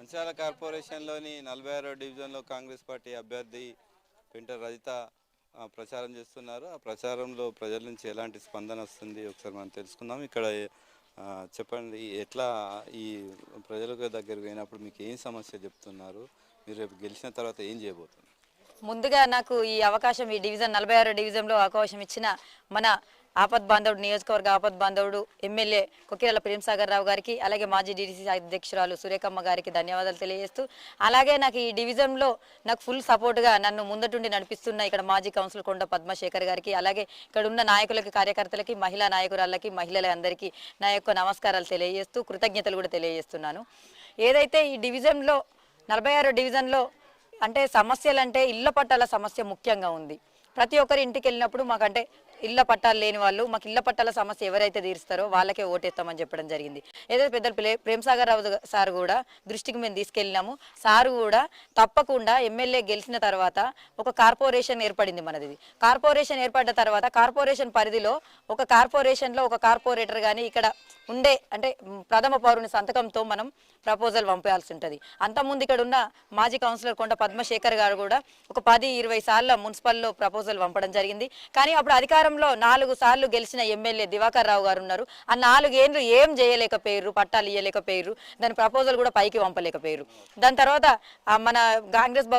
మంచిర్యాల కార్పొరేషన్లోని 46వ డివిజన్లో కాంగ్రెస్ పార్టీ అభ్యర్థి పెంట రజిత ప్రచారం చేస్తున్నారు. ఆ ప్రచారంలో ప్రజల నుంచి ఎలాంటి స్పందన వస్తుంది ఒకసారి మనం తెలుసుకుందాం. ఇక్కడ చెప్పండి, ఎట్లా ఈ ప్రజలకు దగ్గర పోయినప్పుడు మీకు ఏం సమస్య చెప్తున్నారు, మీరు రేపు గెలిచిన తర్వాత ఏం చేయబోతున్నారు? ముందుగా నాకు ఈ అవకాశం, ఈ డివిజన్ 46వ డివిజన్లో అవకాశం ఇచ్చిన మన ఆపద్ బాంధవుడు, నియోజకవర్గ ఆపద్ బాంధవుడు ఎమ్మెల్యే కొక్కిరాల ప్రేమ్సాగర్ రావు గారికి, అలాగే మాజీ డీడీసీ అధ్యక్షురాలు సురేఖమ్మ గారికి ధన్యవాదాలు తెలియజేస్తూ, అలాగే నాకు ఈ డివిజన్లో నాకు ఫుల్ సపోర్ట్గా నన్ను ముందటుండి నడిపిస్తున్న ఇక్కడ మాజీ కౌన్సిలర్ కొండ పద్మశేఖర్ గారికి, అలాగే ఇక్కడ ఉన్న నాయకులకి, కార్యకర్తలకి, మహిళా నాయకురాళ్ళకి, మహిళలందరికీ నా యొక్క నమస్కారాలు తెలియజేస్తూ కృతజ్ఞతలు కూడా తెలియజేస్తున్నాను. ఏదైతే ఈ డివిజన్లో 46వ డివిజన్లో అంటే సమస్యలు అంటే ఇళ్ల పట్టాల సమస్య ముఖ్యంగా ఉంది. ప్రతి ఒక్కరి ఇంటికి వెళ్ళినప్పుడు మాకంటే ఇళ్ల పట్టాలు లేని వాళ్ళు, మాకు ఇళ్ల పట్టాల సమస్య ఎవరైతే తీరుస్తారో వాళ్ళకే ఓటేస్తామని చెప్పడం జరిగింది. ఏదైతే పెద్దలు ప్రేమ్సాగర్ రావు సార్ కూడా దృష్టికి మేము తీసుకెళ్ళినాము. సారు కూడా తప్పకుండా ఎమ్మెల్యే గెలిచిన తర్వాత ఒక కార్పొరేషన్ ఏర్పడింది మనది. కార్పొరేషన్ ఏర్పడ్డ తర్వాత కార్పొరేషన్ పరిధిలో ఒక కార్పొరేషన్లో ఒక కార్పొరేటర్ కానీ ఇక్కడ ఉండే అంటే ప్రథమ పౌరుని సంతకంతో మనం ప్రపోజల్ పంపాల్సి ఉంటుంది. అంతకుముందు ఇక్కడ ఉన్న మాజీ కౌన్సిలర్ కొండ పద్మశేఖర్ గారు కూడా ఒక 10-20 సార్లు మున్సిపల్లో ప్రపోజల్ పంపడం జరిగింది. కానీ అప్పుడు అధికారంలో 4 సార్లు గెలిచిన ఎమ్మెల్యే దివాకర్ రావు గారు ఉన్నారు. ఆ 4 ఏళ్ళు ఏం చేయలేకపోయారు, పట్టాలు ఇవ్వలేకపోయారు, దాని ప్రపోజల్ కూడా పైకి పంపలేకపోయారు. దాని తర్వాత మన కాంగ్రెస్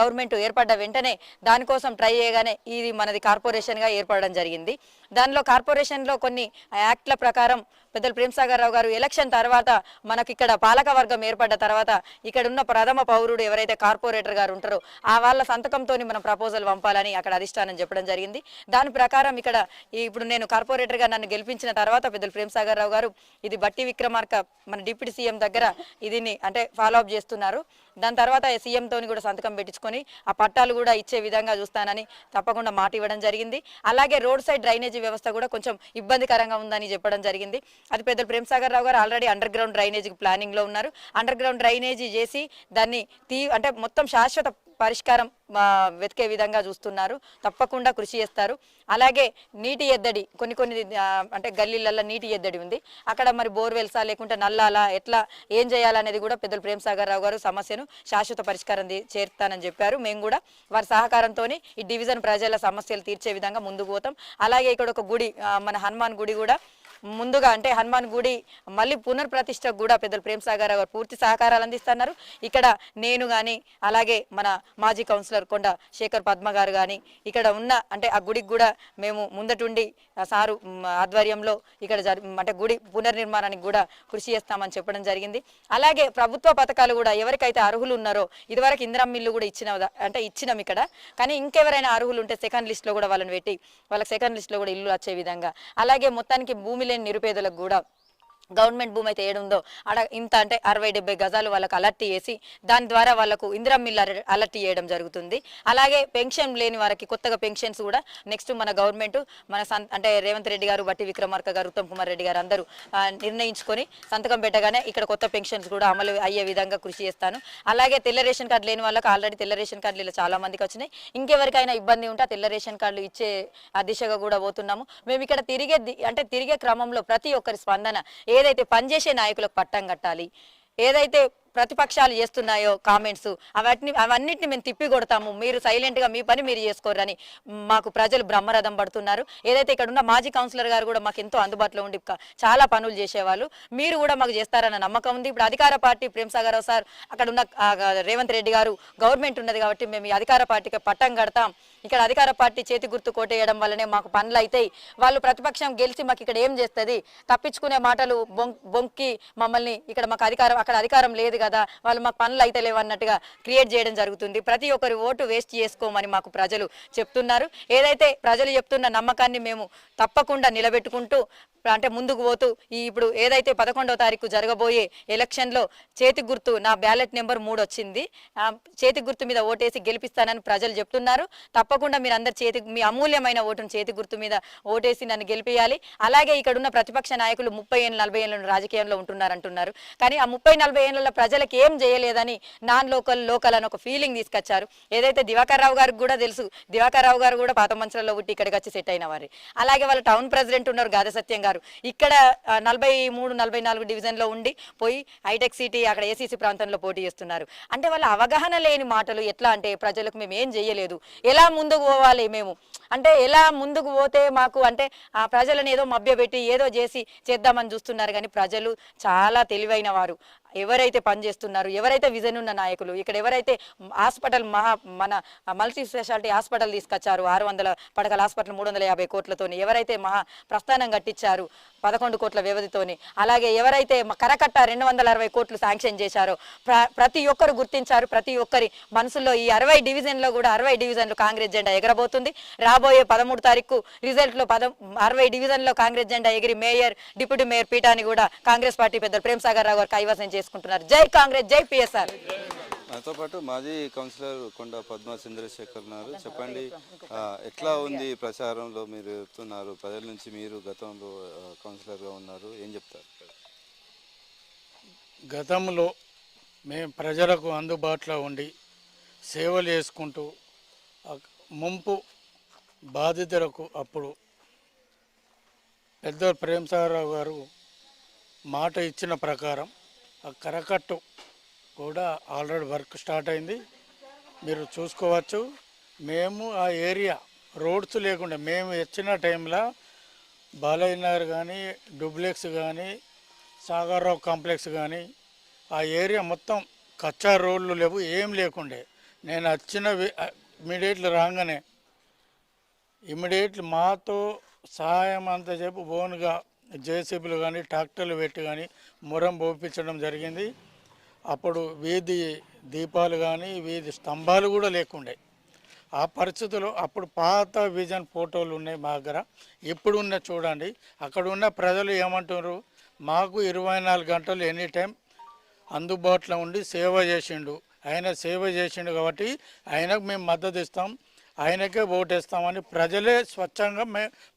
గవర్నమెంట్ ఏర్పడ్డ వెంటనే దానికోసం ట్రై చేయగానే ఇది మనది కార్పొరేషన్గా ఏర్పడడం జరిగింది. దానిలో కార్పొరేషన్లో కొన్ని యాక్ట్ల ప్రకారం పెద్దలు ప్రేమ్సాగర్ రావు గారు ఎలక్షన్ తర్వాత మనకి ఇక్కడ పాలకవర్గం ఏర్పడ్డ తర్వాత ఇక్కడ ఉన్న ప్రథమ పౌరుడు ఎవరైతే కార్పొరేటర్ గారు ఉంటారో ఆ వాళ్ళ సంతకంతో మనం ప్రపోజల్ పంపాలని అక్కడ అధిష్టానం చెప్పడం జరిగింది. దాని ప్రకారం ఇక్కడ ఇప్పుడు నేను కార్పొరేటర్గా నన్ను గెలిపించిన తర్వాత పెద్దలు ప్రేమ్సాగర్ రావు గారు ఇది బట్టి విక్రమార్క మన డిప్యూటీ సీఎం దగ్గర ఇదిని అంటే ఫాలో అప్ చేస్తున్నారు. దాని తర్వాత సీఎంతోని కూడా సంతకం పెట్టించుకొని ఆ పట్టాలు కూడా ఇచ్చే విధంగా చూస్తానని తప్పకుండా మాట ఇవ్వడం జరిగింది. అలాగే రోడ్ సైడ్ డ్రైనేజీ వ్యవస్థ కూడా కొంచెం ఇబ్బందికరంగా ఉందని చెప్పడం జరిగింది. అది పెద్దలు ప్రేమ్సాగర్ రావు గారు ఆల్రెడీ అండర్ గ్రౌండ్ డ్రైనేజీకి ప్లానింగ్లో ఉన్నారు. అండర్ గ్రౌండ్ డ్రైనేజీ చేసి దాన్ని అంటే మొత్తం శాశ్వత పరిష్కారం వెతికే విధంగా చూస్తున్నారు. తప్పకుండా కృషి చేస్తారు. అలాగే నీటి ఎద్దడి కొన్ని అంటే గల్లీలలో నీటి ఎద్దడి ఉంది. అక్కడ మరి బోర్వెల్సా లేకుంటే నల్లాలా ఎట్లా ఏం చేయాలనేది కూడా పెద్దలు ప్రేమ్సాగర్ రావు గారు సమస్యను శాశ్వత పరిష్కారం చేరుతానని చెప్పారు. మేము కూడా వారి సహకారంతో ఈ డివిజన్ ప్రజల సమస్యలు తీర్చే విధంగా ముందుకు పోతాం. అలాగే ఇక్కడ ఒక గుడి, మన హనుమాన్ గుడి కూడా ముందుగా అంటే హనుమాన్ గుడి మళ్ళీ పునర్ప్రతిష్టకు కూడా పెద్దలు ప్రేమ్సాగర్ రావు గారు పూర్తి సహకారాలు అందిస్తున్నారు. ఇక్కడ నేను కానీ అలాగే మన మాజీ కౌన్సిలర్ కొండ శేఖర్ పద్మ గారు కానీ ఇక్కడ ఉన్న అంటే ఆ గుడికి కూడా మేము ముందటుండి సారు ఆధ్వర్యంలో ఇక్కడ అంటే గుడి పునర్నిర్మాణానికి కూడా కృషి చేస్తామని చెప్పడం జరిగింది. అలాగే ప్రభుత్వ పథకాలు కూడా ఎవరికైతే అర్హులు ఉన్నారో ఇదివరకు ఇందిరమ్మ ఇల్లు కూడా ఇచ్చినాం ఇక్కడ, కానీ ఇంకెవరైనా అర్హులు ఉంటే సెకండ్ లిస్ట్లో కూడా వాళ్ళని పెట్టి వాళ్ళకి సెకండ్ లిస్ట్లో కూడా ఇల్లు వచ్చే విధంగా, అలాగే మొత్తానికి భూమి నిరుపేదలకు కూడా గవర్నమెంట్ భూమి అయితే ఏడుందో అక్కడ ఇంత అంటే 60-70 గజాలు వాళ్ళకు అలర్ట్ చేసి దాని ద్వారా వాళ్ళకు ఇందిరమ్మ ఇల్లు అలర్ట్ చేయడం జరుగుతుంది. అలాగే పెన్షన్ లేని వారికి కొత్తగా పెన్షన్స్ కూడా నెక్స్ట్ మన గవర్నమెంట్ మన అంటే రేవంత్ రెడ్డి గారు, బట్టి విక్రమార్క గారు, ఉత్తమ్ కుమార్ రెడ్డి గారు అందరూ నిర్ణయించుకొని సంతకం పెట్టగానే ఇక్కడ కొత్త పెన్షన్స్ కూడా అమలు అయ్యే విధంగా కృషి చేస్తాను. అలాగే తెల్ల రేషన్ కార్డు లేని వాళ్ళకి ఆల్రెడీ తెల్ల రేషన్ కార్డులు ఇలా చాలా మందికి వచ్చినాయి. ఇంకెవరికైనా ఇబ్బంది ఉంటే ఆ తెల్ల రేషన్ కార్డులు ఇచ్చే ఆ దిశగా కూడా పోతున్నాము. మేము ఇక్కడ తిరిగే క్రమంలో ప్రతి ఒక్కరి స్పందన ఏదైతే పనిచేసే నాయకులకు పట్టం కట్టాలి, ఏదైతే ప్రతిపక్షాలు చేస్తున్నాయో కామెంట్స్ అవన్నిటిని మేము తిప్పి కొడతాము, మీరు సైలెంట్గా మీ పని మీరు చేసుకోరని మాకు ప్రజలు బ్రహ్మరథం పడుతున్నారు. ఏదైతే ఇక్కడ ఉన్న మాజీ కౌన్సిలర్ గారు కూడా మాకు ఎంతో అందుబాటులో ఉండి చాలా పనులు చేసేవాళ్ళు, మీరు కూడా మాకు చేస్తారన్న నమ్మకం ఉంది. ఇప్పుడు అధికార పార్టీ ప్రేమ్సాగర్ రావు సార్ అక్కడ ఉన్న రేవంత్ రెడ్డి గారు గవర్నమెంట్ ఉన్నది కాబట్టి మేము ఈ అధికార పార్టీకి పట్టం కడతాం. ఇక్కడ అధికార పార్టీ చేతి గుర్తు కోటేయడం వల్లనే మాకు పనులు అవుతాయి. వాళ్ళు ప్రతిపక్షం గెలిచి మాకు ఇక్కడ ఏం చేస్తుంది, తప్పించుకునే మాటలు బొంకి మమ్మల్ని ఇక్కడ మాకు అక్కడ అధికారం లేదు కదా, వాళ్ళు మాకు పనులు అయితే లేవన్నట్టుగా క్రియేట్ చేయడం జరుగుతుంది. ప్రతి ఒక్కరి ఓటు వేస్ట్ చేసుకోమని మాకు ప్రజలు చెప్తున్నారు. ఏదైతే ప్రజలు చెప్తున్న నమ్మకాన్ని మేము తప్పకుండా నిలబెట్టుకుంటూ అంటే ముందుకు పోతూ ఇప్పుడు ఏదైతే 11వ తారీఖు జరగబోయే ఎలక్షన్లో చేతి గుర్తు నా బ్యాలెట్ నెంబర్ 3 వచ్చింది, చేతి గుర్తు మీద ఓటేసి గెలిపిస్తానని ప్రజలు చెప్తున్నారు. తప్పకుండా మీరు అందరు మీ అమూల్యమైన ఓటును చేతి గుర్తు మీద ఓటేసి నన్ను గెలిపియాలి. అలాగే ఇక్కడ ఉన్న ప్రతిపక్ష నాయకులు 30 ఏళ్ళు 40 ఏళ్ళు రాజకీయంలో ఉంటున్నారంటున్నారు, కానీ ఆ 30-40 ఏళ్ళ ప్రజలకు ఏం చేయలేదని నాన్ లోకల్ అని ఒక ఫీలింగ్ తీసుకొచ్చారు. ఏదైతే దివాకర్ రావు గారికి కూడా తెలుసు, దివాకర్ రావు గారు కూడా పాత మంచులలో పుట్టి ఇక్కడికి వచ్చి సెట్ అయిన వారి. అలాగే వాళ్ళ టౌన్ ప్రెసిడెంట్ ఉన్నారు గాద సత్యం గారు, చేస్తున్నారు. ఇక్కడ 43, 44 డివిజన్లో ఉండి పోయి హైటెక్ సిటీ అక్కడ ఏసీసీ ప్రాంతంలో పోటీ చేస్తున్నారు. అంటే వాళ్ళ అవగాహన లేని మాటలు. ఎట్లా అంటే ప్రజలకు మేము ఏం చేయలేదు, ఎలా ముందుకు పోవాలి మేము, అంటే ఎలా ముందుకు పోతే మాకు అంటే ఆ ప్రజలను ఏదో మభ్యపెట్టి ఏదో చేసి చేద్దామని చూస్తున్నారు. కానీ ప్రజలు చాలా తెలివైన వారు. ఎవరైతే పనిచేస్తున్నారు, ఎవరైతే విజన్ ఉన్న నాయకులు, ఇక్కడ ఎవరైతే హాస్పిటల్ మన మల్టీ స్పెషాలిటీ హాస్పిటల్ తీసుకొచ్చారు, 600 పడకల హాస్పిటల్ 350 కోట్లతోని, ఎవరైతే ప్రస్థానం కట్టించారు 11 కోట్ల వ్యవధితోని, అలాగే ఎవరైతే కరకట్ట 260 కోట్లు శాంక్షన్ చేశారో ప్రతి ఒక్కరు గుర్తించారు. ప్రతి ఒక్కరి మనసులో ఈ 60 డివిజన్లో కూడా 60 డివిజన్లు కాంగ్రెస్ జెండా ఎగరబోతుంది. రాబోయే 13 తారీఖు రిజల్ట్లో 60 డివిజన్లో కాంగ్రెస్ జెండా ఎగిరి మేయర్, డిప్యూటీ మేయర్ పీఠాన్ని కూడా కాంగ్రెస్ పార్టీ పెద్దలు ప్రేమ్ సాగర్ రావు గారు కైవసం చేసుకుంటున్నారు. జై కాంగ్రెస్, జై పిఎస్ఆర్. నాతో పాటు మాజీ కౌన్సిలర్ కొండ పద్మా చంద్రశేఖర్ ఉన్నారు. చెప్పండి, ఎట్లా ఉంది ప్రచారంలో? మీరు చెప్తున్నారు ప్రజల నుంచి, మీరు గతంలో కౌన్సిలర్గా ఉన్నారు, ఏం చెప్తారు? గతంలో మేము ప్రజలకు అందుబాటులో ఉండి సేవలు చేసుకుంటూ ముంపు బాధితులకు అప్పుడు పెద్ద ప్రేమ్ సాగర్ రావు గారు మాట ఇచ్చిన ప్రకారం ఆ కరకట్టు కూడా ఆల్రెడీ వర్క్ స్టార్ట్ అయింది. మీరు చూసుకోవచ్చు. మేము ఆ ఏరియా రోడ్స్ లేకుండా మేము ఇచ్చిన టైంలో బాలయ్య నగర్ కానీ, డూప్లెక్స్ కానీ, సాగర్రావు కాంప్లెక్స్ కానీ ఆ ఏరియా మొత్తం కచ్చా రోడ్లు లేవు, ఏం లేకుండే. నేను వచ్చిన ఇమీడియట్లీ రాగానే ఇమీడియట్లీ మాతో సహాయం అంతసేపు ఓన్గా జేసీబీలు కానీ ట్రాక్టర్లు పెట్టి కానీ మురం పోపించడం జరిగింది. అప్పుడు వీధి దీపాలు కానీ వీధి స్తంభాలు కూడా లేకుండే. ఆ పరిస్థితుల్లో అప్పుడు పాత విజన్ ఫోటోలు ఉన్నాయి మా దగ్గర, ఇప్పుడు ఉన్న చూడండి. అక్కడ ఉన్న ప్రజలు ఏమంటున్నారు, మాకు 24 గంటలు ఎనీ టైం అందుబాటులో ఉండి సేవ చేసిండు, ఆయన సేవ చేసిండు కాబట్టి ఆయనకు మేము మద్దతు ఇస్తాం, ఆయనకే ఓటేస్తామని ప్రజలే స్వచ్ఛంగా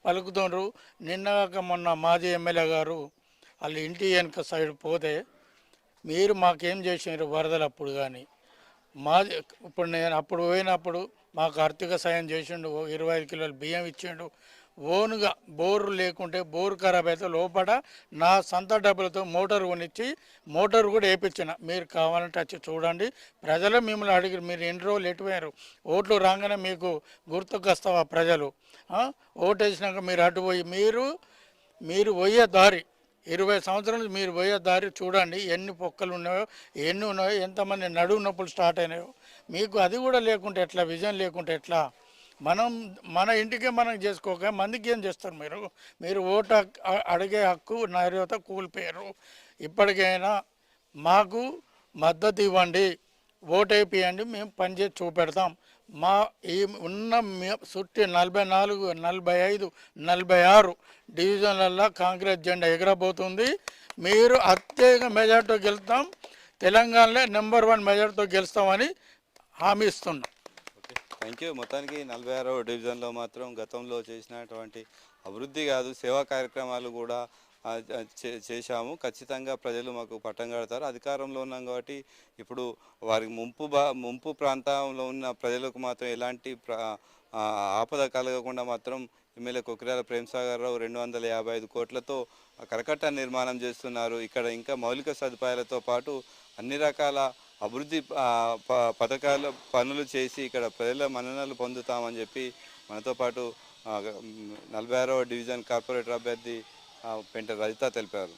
పలుకుతుండ్రు. నిన్న మొన్న మాజీ ఎమ్మెల్యే గారు వాళ్ళ ఇంటి వెనుక సైడ్ పోతే, మీరు మాకేం చేసినారు వరదలప్పుడు కానీ మాది, ఇప్పుడు నేను అప్పుడు పోయినప్పుడు మాకు ఆర్థిక సాయం చేసిండు, 25 కిలోల బియ్యం ఇచ్చిండు. ఓనుగా బోరు లేకుంటే బోరు ఖరాబ్ అయితే లోపల నా సొంత డబ్బులతో మోటార్ కొనిచ్చి మోటార్ కూడా వేయించిన. మీరు కావాలంటే వచ్చి చూడండి. ప్రజలు మిమ్మల్ని అడిగి మీరు ఎన్ని రోజులు ఎటుపోయారు, ఓట్లు రాగానే మీకు గుర్తుకొస్తావా ప్రజలు? ఓటు వేసినాక మీరు అటు పోయి మీరు పోయే దారి 20 సంవత్సరాలు మీరు పోయే దారి చూడండి, ఎన్ని పొక్కలు ఉన్నాయో, ఎన్ని ఉన్నాయో, ఎంతమంది నడువు నొప్పులు స్టార్ట్ అయినాయో. మీకు అది కూడా లేకుంటే ఎట్లా, విజన్ లేకుంటే ఎట్లా? మన ఇంటికే మనం చేసుకోక మందికి ఏం చేస్తారు? మీరు ఓటు అడిగే హక్కు నైర్యత కూలిపోయారు. ఇప్పటికైనా మాకు మద్దతు ఇవ్వండి, ఓటు వేపియండి, మేము పనిచేసి చూపెడతాం. మా ఈ ఉన్న చుట్టి 44, 45, 46 డివిజన్లలో కాంగ్రెస్ జెండా ఎగరబోతుంది. మీరు అత్యధిక మెజార్టీతో గెలుస్తాం, తెలంగాణలో నెంబర్ 1 మెజార్టీతో గెలుస్తామని హామీ ఇస్తున్నాం. Thank you. మొత్తానికి 46వ డివిజన్లో మాత్రం గతంలో చేసినటువంటి అభివృద్ధి కాదు, సేవా కార్యక్రమాలు కూడా చేశాము. ఖచ్చితంగా ప్రజలు మాకు పట్టం కడతారు. అధికారంలో ఉన్నాం కాబట్టి ఇప్పుడు వారికి ముంపు ప్రాంతంలో ఉన్న ప్రజలకు మాత్రం ఎలాంటి ఆపద కలగకుండా మాత్రం ఎమ్మెల్యే కొక్కిరాల ప్రేమ్ సాగర్ రావు 255 కోట్లతో కరకట్ట నిర్మాణం చేస్తున్నారు. ఇక్కడ ఇంకా మౌలిక సదుపాయాలతో పాటు అన్ని రకాల అభివృద్ధి పథకాలు పనులు చేసి ఇక్కడ ప్రజల మన్ననలు పొందుతామని చెప్పి మనతో పాటు 46వ డివిజన్ కార్పొరేటర్ అభ్యర్థి పెంట రజిత తెలిపారు.